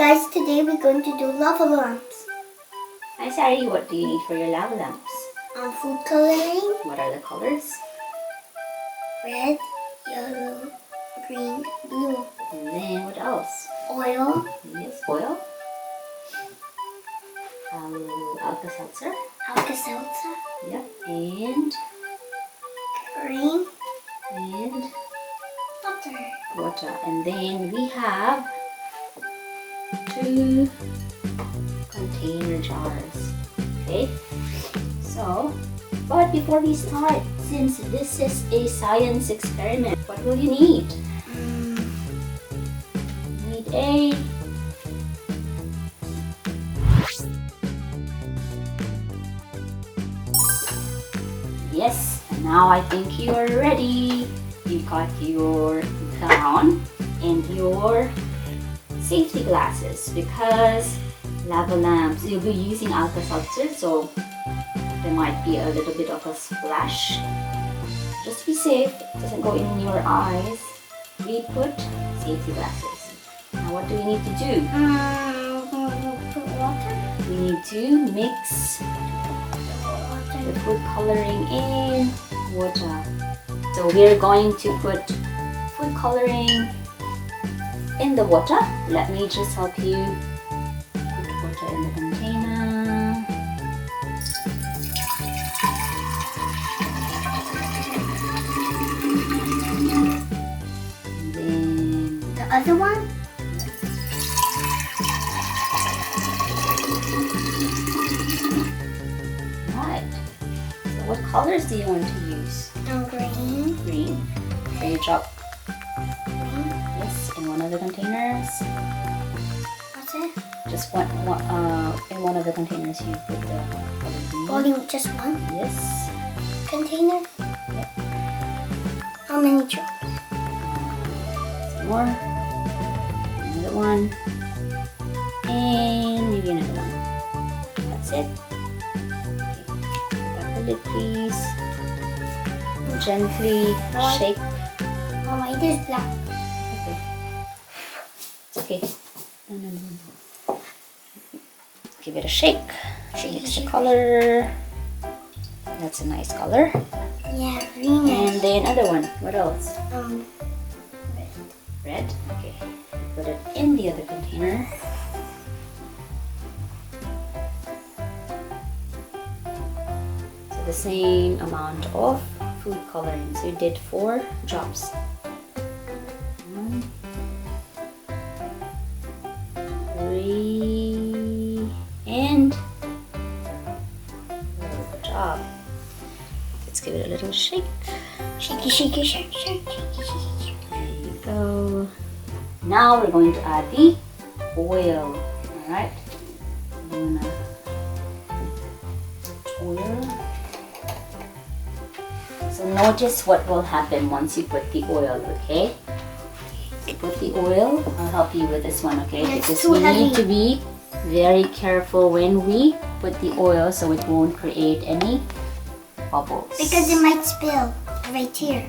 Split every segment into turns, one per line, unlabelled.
guys, today we're going to do lava lamps.
Hi Sari, what do you need for your lava lamps?
Food coloring,
What are the colors?
red, yellow, green, blue.
And then what else?
Oil,
Yes, oil. Alka-Seltzer.
Alka-Seltzer,
Yep. And
cream,
water.
butter.
And then we have 2 container jars. Okay. So, but before we start, since this is a science experiment, what will you need? You need a Yes, and now I think you are ready. You got your gown and your safety glasses because lava lamps, you'll be using Alka-Seltzer, so there might be a little bit of a splash. Just be safe, it doesn't go in your eyes. We put safety glasses. Now what do we need to do?
Put water.
We need to mix the food coloring in water. So we're going to put food coloring in the water. Let me just help you put water in the container. And then
The other one?
right. So what colors do you want to use?
Green.
Green. So you drop
Green.
this in one of the containers.
What's it?
Just in one of the containers you put the color green.
Only just one
Yes.
container?
Yep.
How many drops?
Some more. Another one. And maybe another one. That's it. Okay. Got the lid, please. Gently shake.
Oh, it is black.
Okay. It's okay. No. Give it a shake. Mix the color. That's a nice color.
Yeah, green.
And then another one. What else?
Red.
Red. Okay. Put it in the other container. So the same amount of food coloring. So you did 4 drops. 1, 3, and 4. Good job. Let's give it a little shake.
Shaky, shaky, shake, shake, shaky, shaky.
There you go. Now we're going to add the oil. Alright. I'm gonna put oil. So notice what will happen once you put the oil, okay? So put the oil. I'll help you with this one, okay?
It's
Because
too
we
heavy.
need to be very careful when we put the oil so it won't create any bubbles.
Because it might spill right here.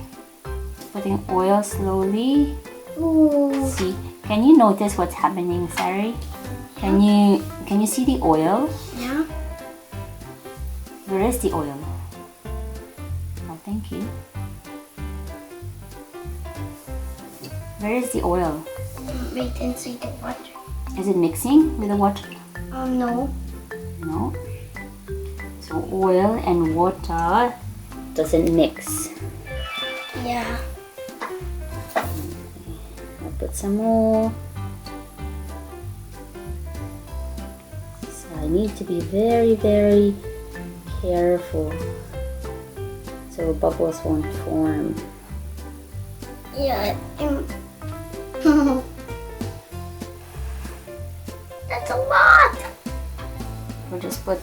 Putting oil slowly.
Ooh.
See, can you notice what's happening, Sari? Can you see the oil?
Yeah.
Where is the oil? Oh, thank you. Where is the oil?
Right inside the water.
Is it mixing with the water?
No.
No. So oil and water doesn't mix.
Yeah.
I'll put some more. So I need to be very, very careful so bubbles won't form.
Yeah. That's a lot.
We'll just put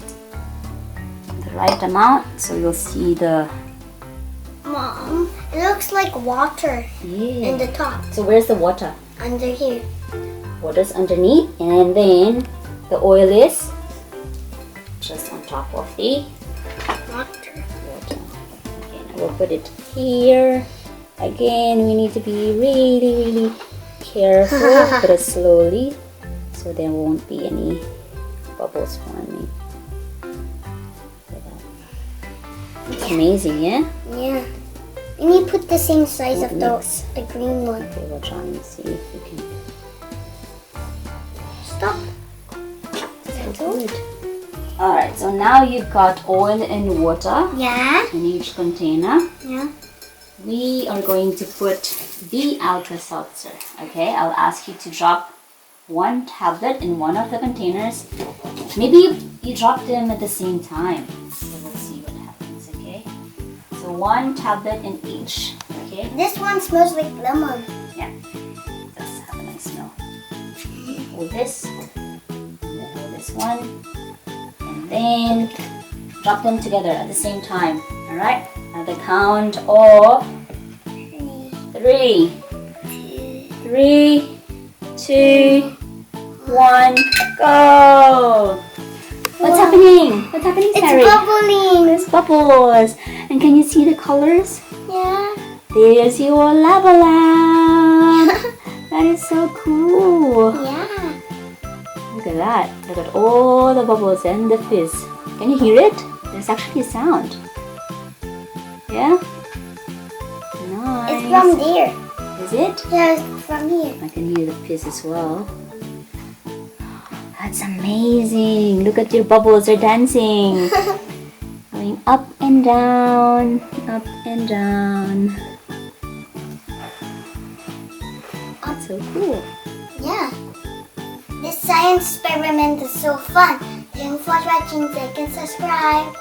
the right amount so you'll see the
Mom, it looks like water in the top.
So where's the water?
Under here.
Water's underneath, and then the oil is just on top of the
Water.
water. Okay, now we'll put it here. Again, we need to be really, really careful. Put it slowly so there won't be any bubbles forming. It's amazing, yeah?
Yeah. And you put the same size of
Mix.
the green one.
Okay, we'll try and see if we can.
Stop.
Good. Alright, so now you've got oil and water
Yeah.
in each container.
Yeah.
We are going to put the Alka-Seltzer. Okay, I'll ask you to drop one tablet in one of the containers. Maybe you drop them at the same time. So we'll see what happens, okay? So one tablet in each, okay?
This one smells like lemon.
Yeah, let's have a nice smell. Hold this, and then hold this one, and then drop them together at the same time, alright? At the count of 3. 3, 2, 1, go! What's happening? What's happening, Sari?
It's bubbling.
There's bubbles. And can you see the colors?
Yeah.
There's your lava lamp. That is so cool.
Yeah.
Look at that. Look at all the bubbles and the fizz. Can you hear it? There's actually a sound. Yeah? Nice.
It's from there.
Is it?
Yeah, it's from here.
I can hear the fizz as well. That's amazing. Look at your bubbles, they're dancing. Going up and down, up and down. That's so cool.
Yeah. This science experiment is so fun. Thanks for watching. Like and subscribe.